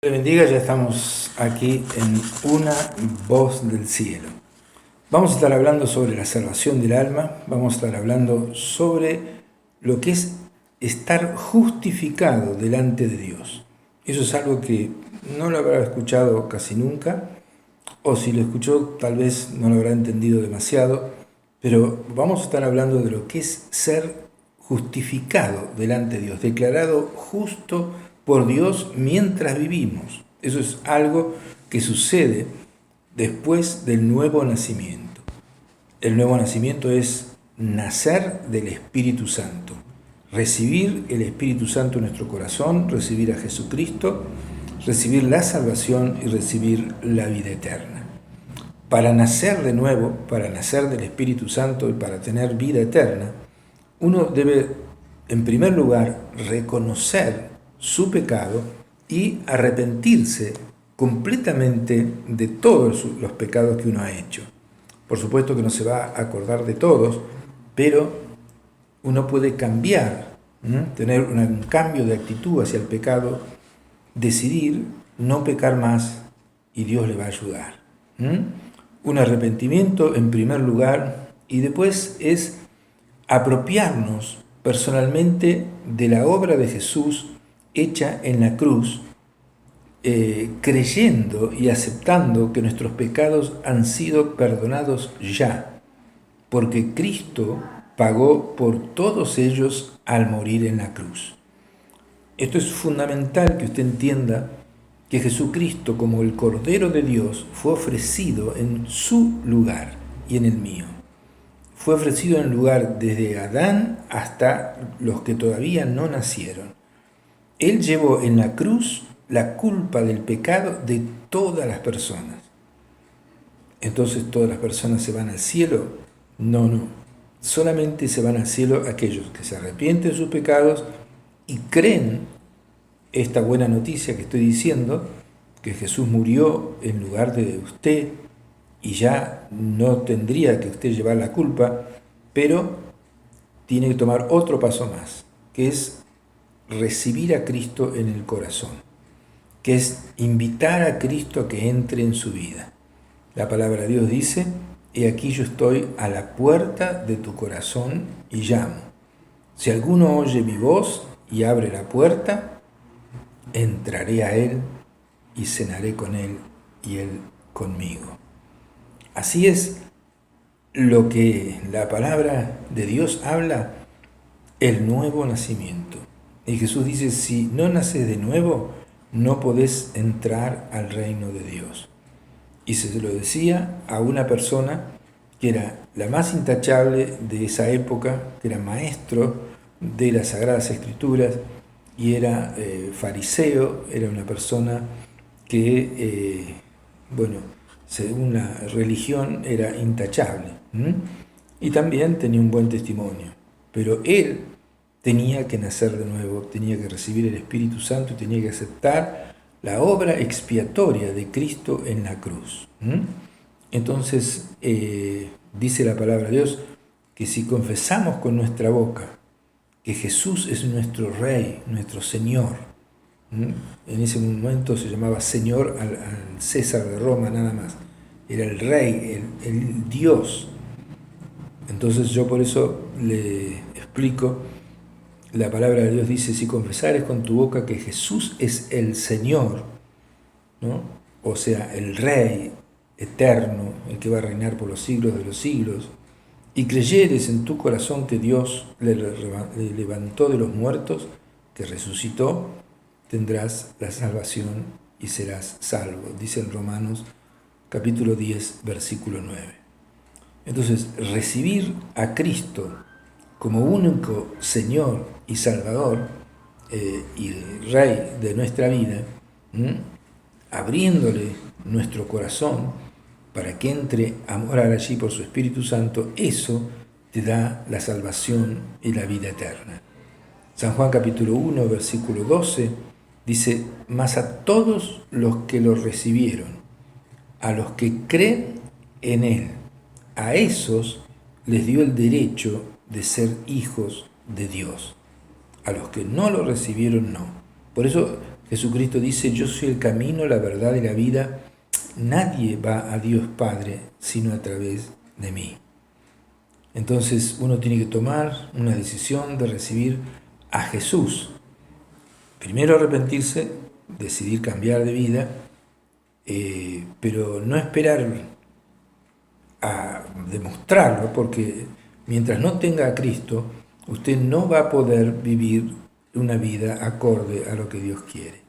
Le bendiga, ya estamos aquí en Una Voz del Cielo. Vamos a estar hablando sobre la salvación del alma, vamos a estar hablando sobre lo que es estar justificado delante de Dios. Eso es algo que no lo habrá escuchado casi nunca, o si lo escuchó tal vez no lo habrá entendido demasiado, pero vamos a estar hablando de lo que es ser justificado delante de Dios, declarado justo por Dios mientras vivimos. Eso es algo que sucede después del nuevo nacimiento. El nuevo nacimiento es nacer del Espíritu Santo, recibir el Espíritu Santo en nuestro corazón, recibir a Jesucristo, recibir la salvación y recibir la vida eterna. Para nacer de nuevo, para nacer del Espíritu Santo y para tener vida eterna, uno debe, en primer lugar, reconocer su pecado y arrepentirse completamente de todos los pecados que uno ha hecho. Por supuesto que no se va a acordar de todos, pero uno puede cambiar, tener un cambio de actitud hacia el pecado, decidir no pecar más y Dios le va a ayudar. Un arrepentimiento en primer lugar y después es apropiarnos personalmente de la obra de Jesús hecha en la cruz, creyendo y aceptando que nuestros pecados han sido perdonados ya, porque Cristo pagó por todos ellos al morir en la cruz. Esto es fundamental que usted entienda que Jesucristo, como el Cordero de Dios, fue ofrecido en su lugar y en el mío. Fue ofrecido en el lugar desde Adán hasta los que todavía no nacieron. Él llevó en la cruz la culpa del pecado de todas las personas. Entonces, ¿todas las personas se van al cielo? No. Solamente se van al cielo aquellos que se arrepienten de sus pecados y creen esta buena noticia que estoy diciendo, que Jesús murió en lugar de usted y ya no tendría que usted llevar la culpa, pero tiene que tomar otro paso más, que es recibir a Cristo en el corazón, que es invitar a Cristo a que entre en su vida. La palabra de Dios dice: he aquí yo estoy a la puerta de tu corazón y llamo. Si alguno oye mi voz y abre la puerta, entraré a él y cenaré con él y él conmigo. Así es lo que la palabra de Dios habla, el nuevo nacimiento. Y Jesús dice: si no naces de nuevo, no podés entrar al reino de Dios. Y se lo decía a una persona que era la más intachable de esa época, que era maestro de las Sagradas Escrituras y era fariseo, era una persona que, según la religión era intachable. Y también tenía un buen testimonio. Pero él tenía que nacer de nuevo, tenía que recibir el Espíritu Santo y tenía que aceptar la obra expiatoria de Cristo en la cruz. Entonces, dice la palabra de Dios que si confesamos con nuestra boca que Jesús es nuestro Rey, nuestro Señor, en ese momento se llamaba Señor al César de Roma nada más, era el Rey, el Dios. Entonces yo por eso le explico, la palabra de Dios dice: si confesares con tu boca que Jesús es el Señor, ¿no? O sea, el Rey eterno, el que va a reinar por los siglos de los siglos, y creyeres en tu corazón que Dios le levantó de los muertos, que resucitó, tendrás la salvación y serás salvo, dice en Romanos capítulo 10, versículo 9. Entonces, recibir a Cristo como único Señor y Salvador y Rey de nuestra vida, abriéndole nuestro corazón para que entre a morar allí por su Espíritu Santo, eso te da la salvación y la vida eterna. San Juan capítulo 1, versículo 12, dice: mas a todos los que lo recibieron, a los que creen en Él, a esos les dio el derecho de ser hijos de Dios. A los que no lo recibieron, no. Por eso Jesucristo dice, yo soy el camino, la verdad y la vida. Nadie va a Dios Padre sino a través de mí. Entonces uno tiene que tomar una decisión de recibir a Jesús. Primero arrepentirse, decidir cambiar de vida, pero no esperar a demostrarlo, porque mientras no tenga a Cristo, usted no va a poder vivir una vida acorde a lo que Dios quiere.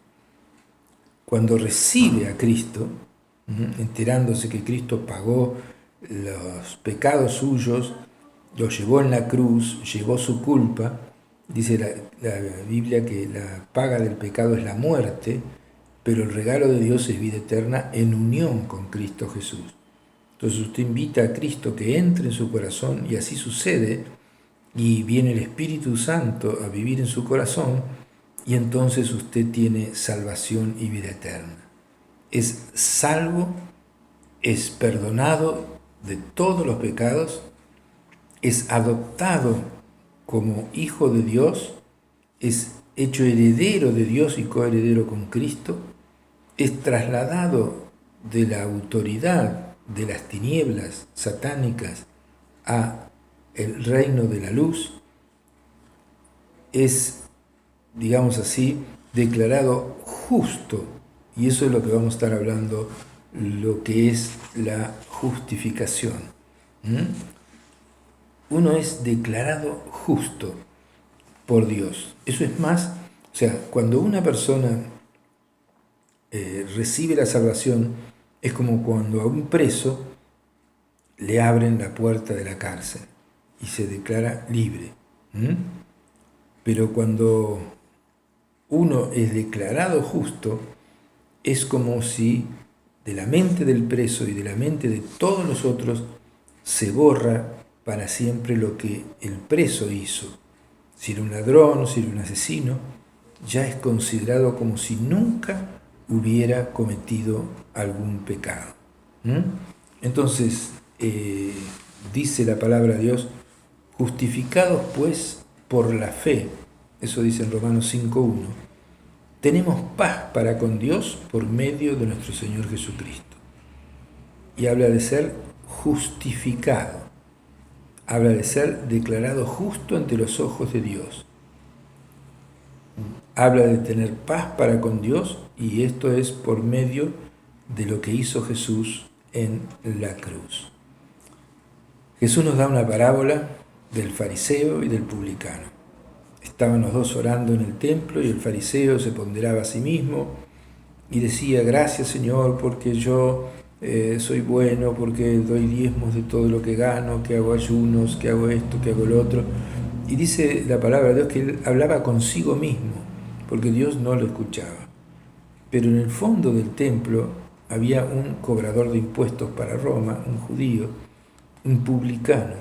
Cuando recibe a Cristo, enterándose que Cristo pagó los pecados suyos, los llevó en la cruz, llevó su culpa, dice la Biblia que la paga del pecado es la muerte, pero el regalo de Dios es vida eterna en unión con Cristo Jesús. Entonces usted invita a Cristo que entre en su corazón y así sucede, y viene el Espíritu Santo a vivir en su corazón, y entonces usted tiene salvación y vida eterna. Es salvo, es perdonado de todos los pecados, es adoptado como hijo de Dios, es hecho heredero de Dios y coheredero con Cristo, es trasladado de la autoridad de las tinieblas satánicas a el reino de la luz, es, digamos así, declarado justo, y eso es lo que vamos a estar hablando, lo que es la justificación. Uno es declarado justo por Dios. Eso es más, o sea, cuando una persona recibe la salvación, es como cuando a un preso le abren la puerta de la cárcel y se declara libre. Pero cuando uno es declarado justo, es como si de la mente del preso y de la mente de todos los otros se borra para siempre lo que el preso hizo. Si era un ladrón, si era un asesino, ya es considerado como si nunca hubiera cometido algún pecado. Entonces, dice la palabra de Dios, justificados pues por la fe, eso dice en Romanos 5.1, tenemos paz para con Dios por medio de nuestro Señor Jesucristo. Y habla de ser justificado, habla de ser declarado justo ante los ojos de Dios. Habla de tener paz para con Dios, y esto es por medio de lo que hizo Jesús en la cruz. Jesús nos da una parábola del fariseo y del publicano. Estaban los dos orando en el templo y el fariseo se ponderaba a sí mismo y decía, gracias Señor porque yo soy bueno, porque doy diezmos de todo lo que gano, que hago ayunos, que hago esto, que hago lo otro. Y dice la palabra de Dios que él hablaba consigo mismo, porque Dios no lo escuchaba. Pero en el fondo del templo había un cobrador de impuestos para Roma, un judío, un publicano,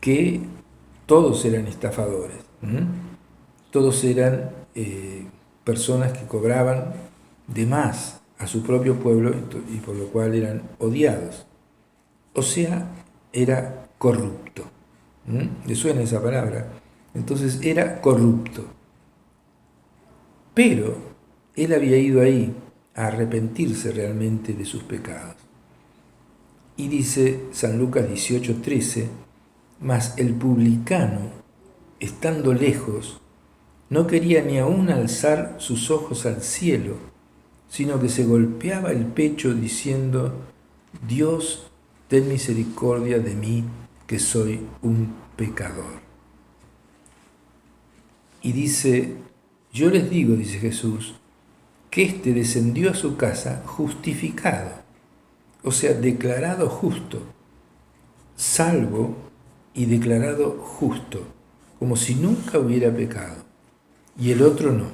que todos eran estafadores. Todos eran personas que cobraban de más a su propio pueblo y por lo cual eran odiados. O sea, era corrupto. ¿Le suena esa palabra? Entonces era corrupto. Pero él había ido ahí a arrepentirse realmente de sus pecados. Y dice San Lucas 18:13, mas el publicano, estando lejos, no quería ni aún alzar sus ojos al cielo, sino que se golpeaba el pecho diciendo, Dios, ten misericordia de mí, que soy un pecador. Y dice, yo les digo, dice Jesús, que éste descendió a su casa justificado, o sea, declarado justo, salvo y declarado justo, como si nunca hubiera pecado. Y el otro no,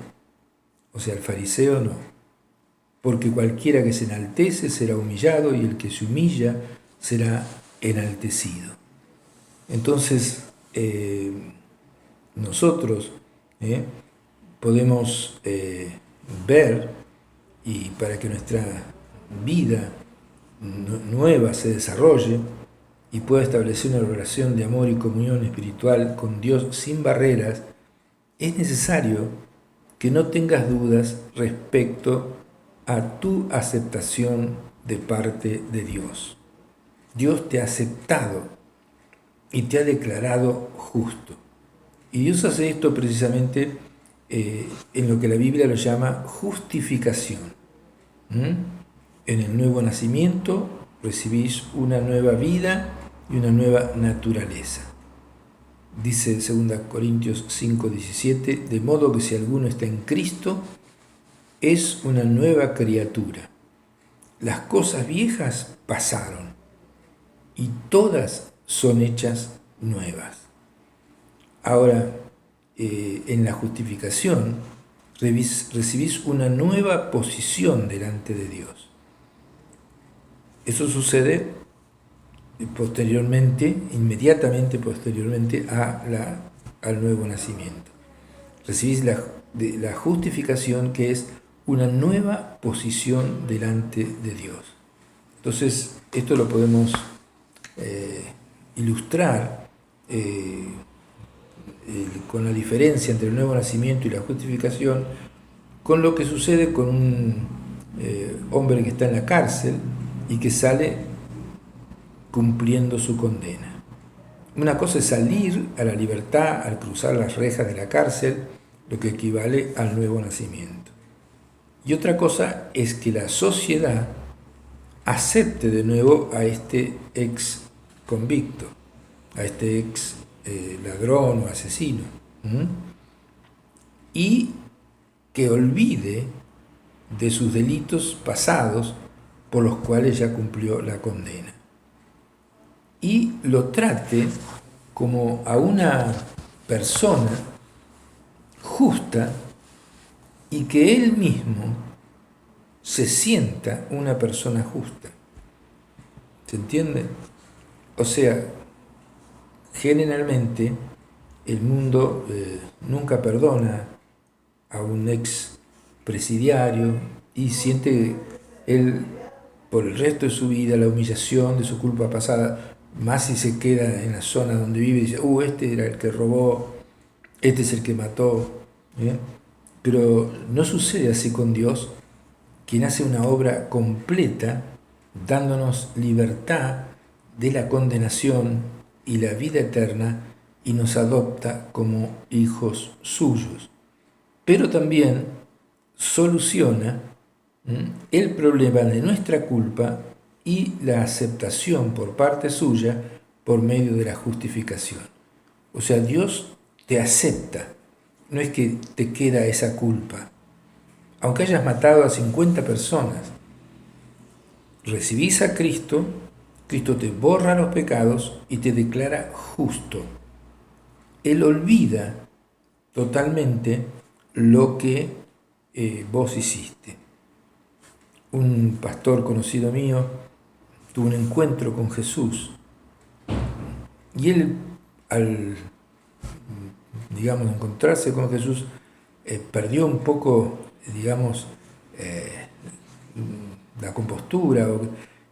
o sea, el fariseo no, porque cualquiera que se enaltece será humillado y el que se humilla será enaltecido. Entonces, nosotros podemos ver, y para que nuestra vida nueva se desarrolle y pueda establecer una relación de amor y comunión espiritual con Dios sin barreras, es necesario que no tengas dudas respecto a tu aceptación de parte de Dios. Dios te ha aceptado y te ha declarado justo. Y Dios hace esto precisamente en lo que la Biblia lo llama justificación. En el nuevo nacimiento recibís una nueva vida y una nueva naturaleza. Dice 2 Corintios 5:17, de modo que si alguno está en Cristo, es una nueva criatura. Las cosas viejas pasaron y todas son hechas nuevas. Ahora, en la justificación, recibís una nueva posición delante de Dios. Eso sucede inmediatamente posteriormente al nuevo nacimiento. Recibís la justificación, que es una nueva posición delante de Dios. Entonces, esto lo podemos ilustrar con la diferencia entre el nuevo nacimiento y la justificación, con lo que sucede con un hombre que está en la cárcel y que sale cumpliendo su condena. Una cosa es salir a la libertad al cruzar las rejas de la cárcel, lo que equivale al nuevo nacimiento. Y otra cosa es que la sociedad acepte de nuevo a este ex convicto, a este ex ladrón o asesino, y que olvide de sus delitos pasados por los cuales ya cumplió la condena, y lo trate como a una persona justa y que él mismo se sienta una persona justa. ¿Se entiende? O sea, generalmente el mundo nunca perdona a un ex presidiario y siente él por el resto de su vida la humillación de su culpa pasada, más si se queda en la zona donde vive y dice, este era el que robó, este es el que mató. Pero no sucede así con Dios, quien hace una obra completa, dándonos libertad de la condenación y la vida eterna, y nos adopta como hijos suyos. Pero también soluciona el problema de nuestra culpa y la aceptación por parte suya por medio de la justificación. O sea, Dios te acepta, no es que te queda esa culpa. Aunque hayas matado a 50 personas, recibís a Cristo, Cristo te borra los pecados y te declara justo. Él olvida totalmente lo que vos hiciste. Un pastor conocido mío tuvo un encuentro con Jesús y él, al encontrarse con Jesús, perdió un poco, la compostura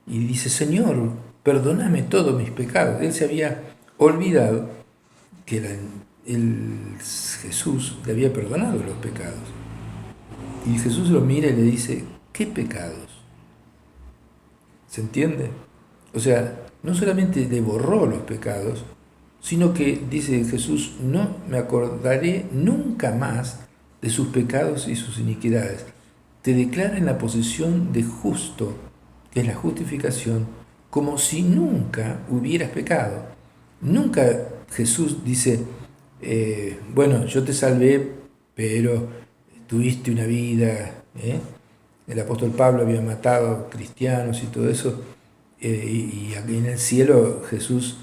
y dice, Señor, perdóname todos mis pecados. Él se había olvidado que Jesús le había perdonado los pecados. Y Jesús lo mira y le dice, ¿qué pecados? ¿Se entiende? O sea, no solamente le borró los pecados, sino que, dice Jesús, no me acordaré nunca más de sus pecados y sus iniquidades. Te declara en la posición de justo, que es la justificación, como si nunca hubieras pecado. Nunca Jesús dice, yo te salvé, pero tuviste una vida, el apóstol Pablo había matado cristianos y todo eso, y aquí en el cielo Jesús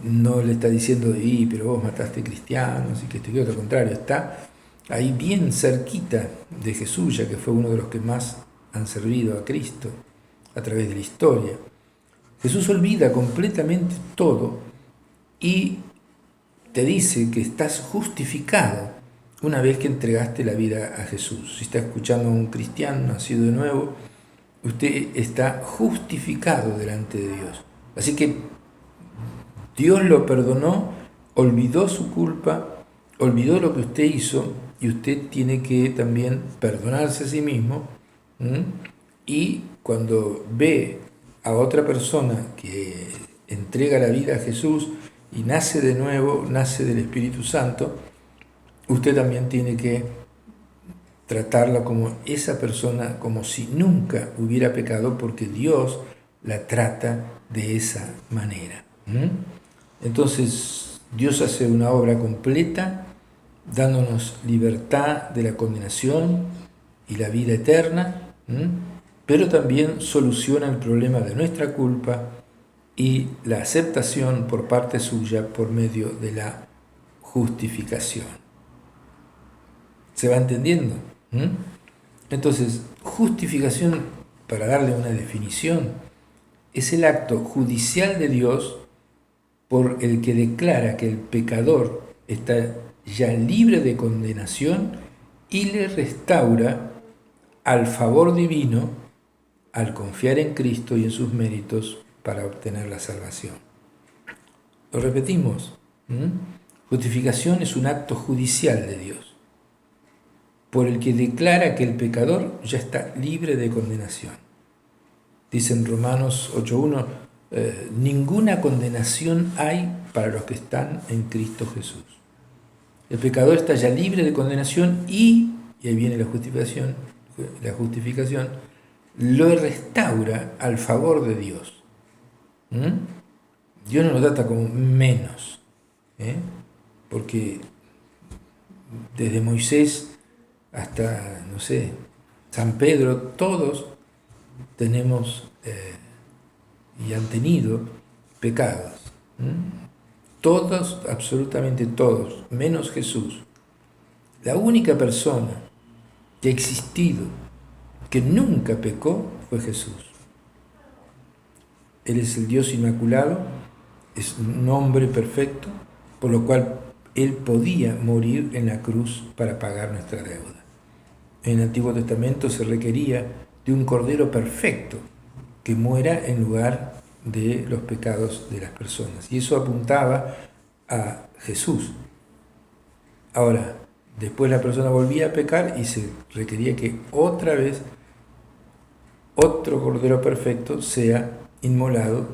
no le está diciendo, pero vos mataste cristianos y que esto y otro, al contrario, está ahí bien cerquita de Jesús, ya que fue uno de los que más han servido a Cristo a través de la historia. Jesús olvida completamente todo y te dice que estás justificado una vez que entregaste la vida a Jesús. Si está escuchando a un cristiano nacido de nuevo, usted está justificado delante de Dios. Así que Dios lo perdonó, olvidó su culpa, olvidó lo que usted hizo y usted tiene que también perdonarse a sí mismo. ¿Mm? Y cuando ve a otra persona que entrega la vida a Jesús y nace de nuevo, nace del Espíritu Santo, usted también tiene que tratarla como esa persona, como si nunca hubiera pecado, porque Dios la trata de esa manera. Entonces, Dios hace una obra completa, dándonos libertad de la condenación y la vida eterna, pero también soluciona el problema de nuestra culpa y la aceptación por parte suya por medio de la justificación. ¿Se va entendiendo? Entonces, justificación, para darle una definición, es el acto judicial de Dios por el que declara que el pecador está ya libre de condenación y le restaura al favor divino al confiar en Cristo y en sus méritos para obtener la salvación. Lo repetimos. Justificación es un acto judicial de Dios por el que declara que el pecador ya está libre de condenación. Dice en Romanos 8:1, ninguna condenación hay para los que están en Cristo Jesús. El pecador está ya libre de condenación y ahí viene la justificación, lo restaura al favor de Dios. Dios no lo trata como menos, porque desde Moisés hasta, no sé, San Pedro, todos tenemos y han tenido pecados. Todos, absolutamente todos, menos Jesús. La única persona que ha existido que nunca pecó fue Jesús. Él es el Dios inmaculado, es un hombre perfecto, por lo cual Él podía morir en la cruz para pagar nuestra deuda. En el Antiguo Testamento se requería de un cordero perfecto que muera en lugar de los pecados de las personas. Y eso apuntaba a Jesús. Ahora, después la persona volvía a pecar y se requería que otra vez otro cordero perfecto sea inmolado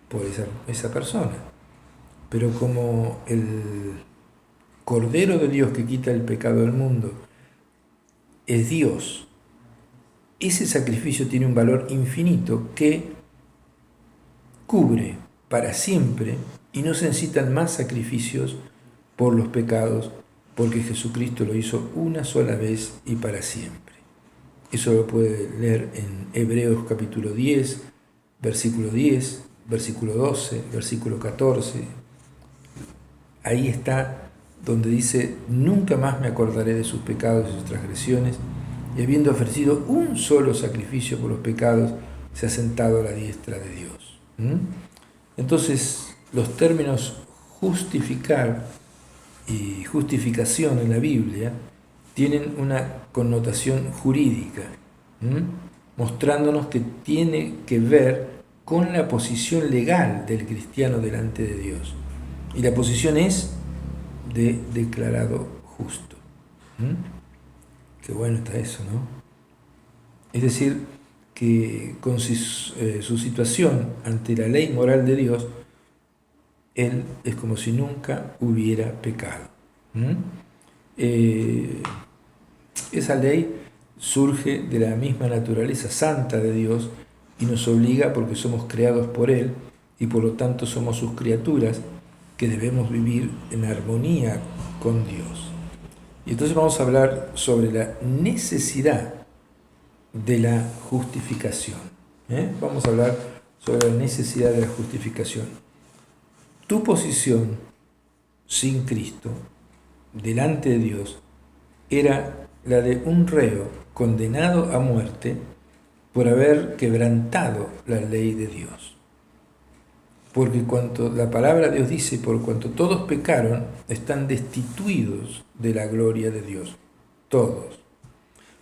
por esa persona. Pero como el Cordero de Dios que quita el pecado del mundo es Dios, ese sacrificio tiene un valor infinito que cubre para siempre y no se necesitan más sacrificios por los pecados, porque Jesucristo lo hizo una sola vez y para siempre. Eso lo puede leer en Hebreos capítulo 10, versículo 10, versículo 12, versículo 14. Ahí está donde dice, nunca más me acordaré de sus pecados y sus transgresiones, y habiendo ofrecido un solo sacrificio por los pecados, se ha sentado a la diestra de Dios. Entonces, los términos justificar y justificación en la Biblia tienen una connotación jurídica, mostrándonos que tiene que ver con la posición legal del cristiano delante de Dios. Y la posición es de declarado justo. Qué bueno está eso, ¿no? Es decir, que con su situación ante la ley moral de Dios, él es como si nunca hubiera pecado. Esa ley surge de la misma naturaleza santa de Dios y nos obliga porque somos creados por Él y por lo tanto somos sus criaturas que debemos vivir en armonía con Dios. Y entonces vamos a hablar sobre la necesidad de la justificación. Vamos a hablar sobre la necesidad de la justificación. Tu posición sin Cristo delante de Dios era la de un reo condenado a muerte por haber quebrantado la ley de Dios. Porque cuanto la palabra de Dios dice, por cuanto todos pecaron, están destituidos de la gloria de Dios. Todos.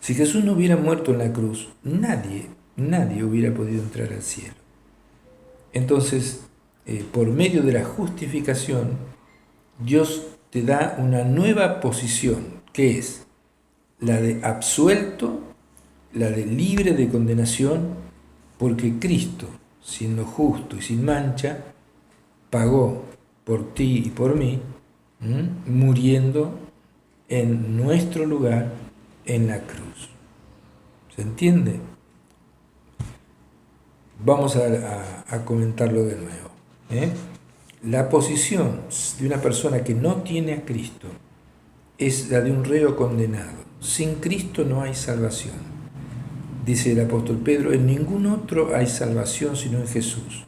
Si Jesús no hubiera muerto en la cruz, nadie hubiera podido entrar al cielo. Entonces, por medio de la justificación, Dios te da una nueva posición que es la de absuelto, la de libre de condenación, porque Cristo, siendo justo y sin mancha, pagó por ti y por mí, muriendo en nuestro lugar en la cruz. ¿Se entiende? Vamos a comentarlo de nuevo. La posición de una persona que no tiene a Cristo es la de un reo condenado. Sin Cristo no hay salvación. Dice el apóstol Pedro, en ningún otro hay salvación sino en Jesús,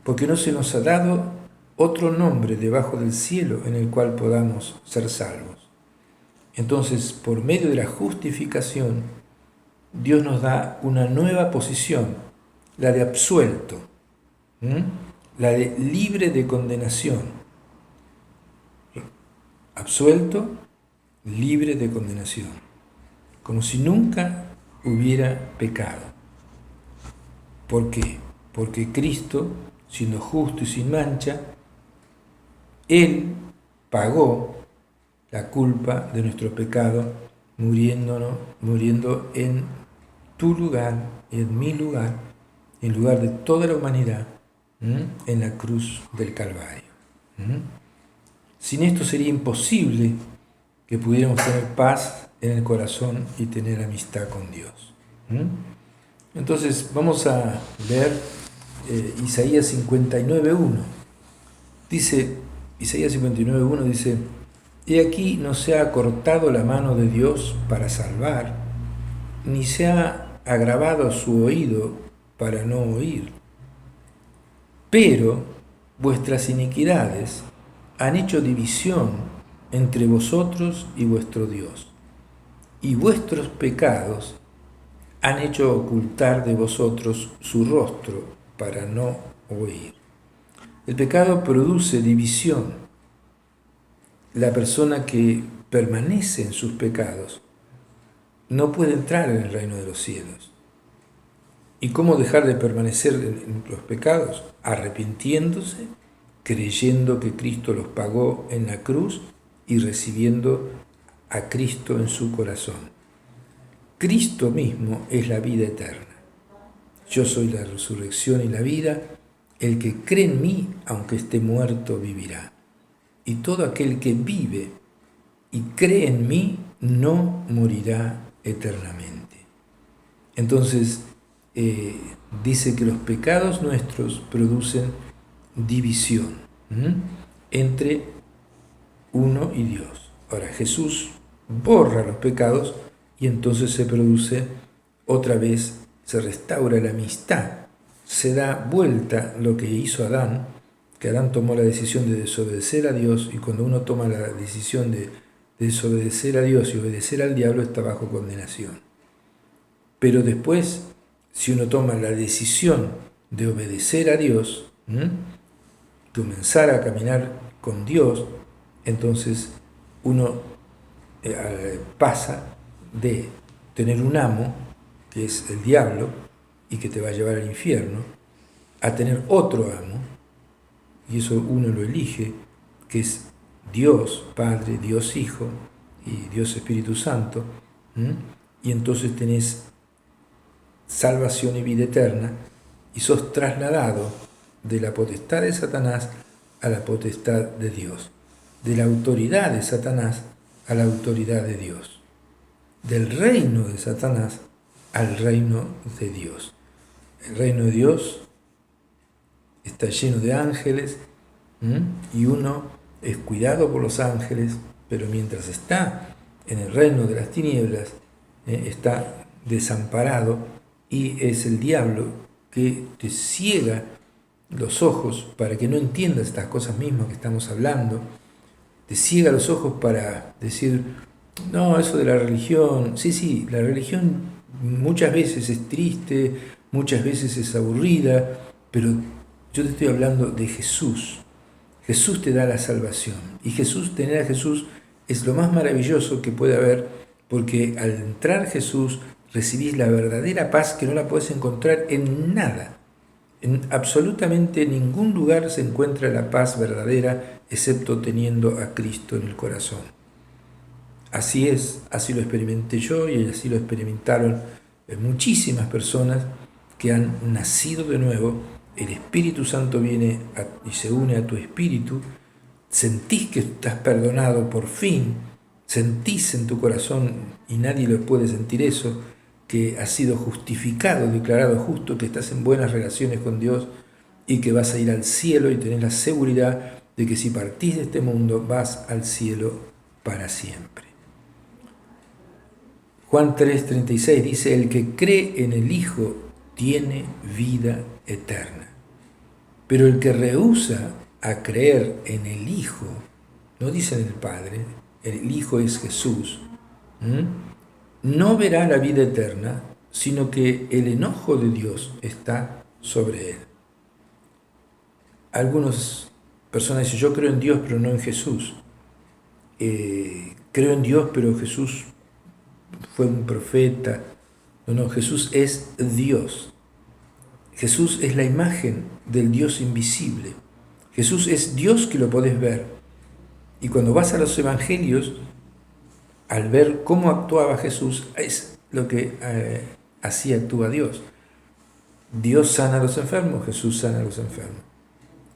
porque no se nos ha dado otro nombre debajo del cielo en el cual podamos ser salvos. Entonces, por medio de la justificación, Dios nos da una nueva posición, la de absuelto, la de libre de condenación. Absuelto, libre de condenación, como si nunca hubiera pecado. ¿Por qué? Porque Cristo, siendo justo y sin mancha, Él pagó la culpa de nuestro pecado, muriendo en tu lugar, en mi lugar, en lugar de toda la humanidad, en la cruz del Calvario. Sin esto sería imposible que pudiéramos tener paz en el corazón y tener amistad con Dios. Entonces vamos a ver Isaías 59.1. Dice, Isaías 59.1 dice, he aquí no se ha acortado la mano de Dios para salvar, ni se ha agravado su oído para no oír. Pero vuestras iniquidades han hecho división entre vosotros y vuestro Dios, y vuestros pecados han hecho ocultar de vosotros su rostro para no oír. El pecado produce división. La persona que permanece en sus pecados no puede entrar en el reino de los cielos. ¿Y cómo dejar de permanecer en los pecados? Arrepintiéndose, creyendo que Cristo los pagó en la cruz y recibiendo a Cristo en su corazón. Cristo mismo es la vida eterna. Yo soy la resurrección y la vida. El que cree en mí, aunque esté muerto, vivirá. Y todo aquel que vive y cree en mí, no morirá eternamente. Entonces, dice que los pecados nuestros producen división entre uno y Dios. Ahora, Jesús borra los pecados y entonces se produce otra vez, se restaura la amistad, se da vuelta lo que hizo Adán, que Adán tomó la decisión de desobedecer a Dios, y cuando uno toma la decisión de desobedecer a Dios y obedecer al diablo está bajo condenación. Pero después, si uno toma la decisión de obedecer a Dios, comenzar a caminar con Dios, entonces uno pasa de tener un amo, que es el diablo, y que te va a llevar al infierno, a tener otro amo, y eso uno lo elige, que es Dios Padre, Dios Hijo y Dios Espíritu Santo, y entonces tenés salvación y vida eterna, y sos trasladado de la potestad de Satanás a la potestad de Dios, de la autoridad de Satanás a la autoridad de Dios, del reino de Satanás al reino de Dios. El reino de Dios está lleno de ángeles, y uno es cuidado por los ángeles, pero mientras está en el reino de las tinieblas, está desamparado, y es el diablo que te ciega los ojos para que no entiendas estas cosas mismas que estamos hablando, te ciega los ojos para decir, no, eso de la religión, sí, la religión muchas veces es triste, muchas veces es aburrida, pero yo te estoy hablando de Jesús. Jesús te da la salvación, y tener a Jesús es lo más maravilloso que puede haber, porque al entrar Jesús recibís la verdadera paz que no la puedes encontrar en nada. En absolutamente ningún lugar se encuentra la paz verdadera excepto teniendo a Cristo en el corazón. Así es, así lo experimenté yo y así lo experimentaron muchísimas personas que han nacido de nuevo. El Espíritu Santo viene y se une a tu espíritu, sentís que estás perdonado por fin, sentís en tu corazón, y nadie lo puede sentir eso, que has sido justificado, declarado justo, que estás en buenas relaciones con Dios y que vas a ir al cielo y tenés la seguridad de que si partís de este mundo vas al cielo para siempre. Juan 3:36 dice, el que cree en el Hijo tiene vida eterna, pero el que rehúsa a creer en el Hijo, no dice en el Padre, el Hijo es Jesús, no verá la vida eterna, sino que el enojo de Dios está sobre él. Algunas personas dicen, yo creo en Dios, pero no en Jesús. Creo en Dios, pero Jesús fue un profeta. No, Jesús es Dios. Jesús es la imagen del Dios invisible. Jesús es Dios que lo podés ver. Y cuando vas a los evangelios, al ver cómo actuaba Jesús, es lo que así actúa Dios. Dios sana a los enfermos, Jesús sana a los enfermos.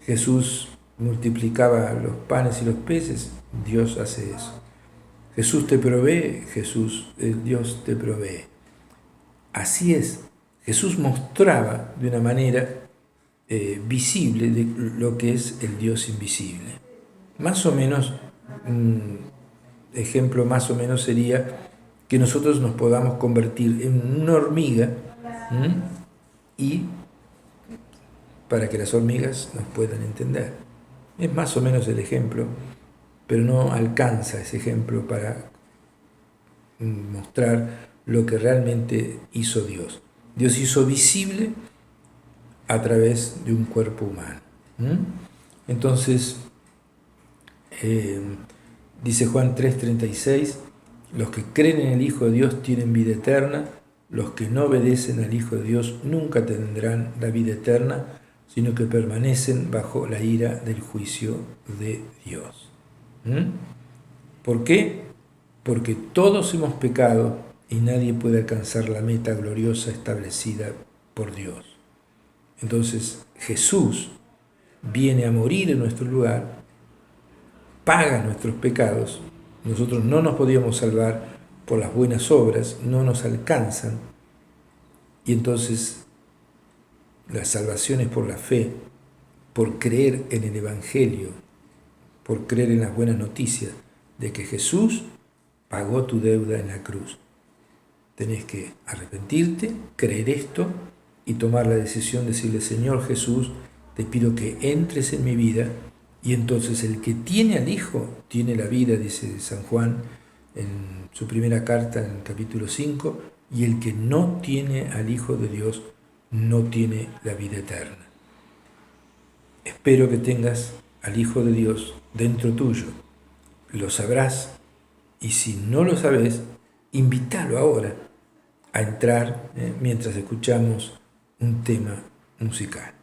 Jesús multiplicaba los panes y los peces, Dios hace eso. Jesús te provee, Dios te provee. Así es, Jesús mostraba de una manera visible de lo que es el Dios invisible. Más o menos, ejemplo más o menos sería que nosotros nos podamos convertir en una hormiga y para que las hormigas nos puedan entender. Es más o menos el ejemplo, pero no alcanza ese ejemplo para mostrar lo que realmente hizo Dios. Dios hizo visible a través de un cuerpo humano. Entonces, dice Juan 3:36, los que creen en el Hijo de Dios tienen vida eterna, los que no obedecen al Hijo de Dios nunca tendrán la vida eterna, sino que permanecen bajo la ira del juicio de Dios. ¿Por qué? Porque todos hemos pecado y nadie puede alcanzar la meta gloriosa establecida por Dios. Entonces Jesús viene a morir en nuestro lugar, paga nuestros pecados, nosotros no nos podíamos salvar por las buenas obras, no nos alcanzan, y entonces la salvación es por la fe, por creer en el Evangelio, por creer en las buenas noticias de que Jesús pagó tu deuda en la cruz. Tenés que arrepentirte, creer esto y tomar la decisión de decirle, Señor Jesús, te pido que entres en mi vida, y entonces el que tiene al Hijo tiene la vida, dice San Juan en su primera carta, en el capítulo 5, y el que no tiene al Hijo de Dios no tiene la vida eterna. Espero que tengas al Hijo de Dios dentro tuyo. Lo sabrás, y si no lo sabes, invítalo ahora a entrar mientras escuchamos un tema musical.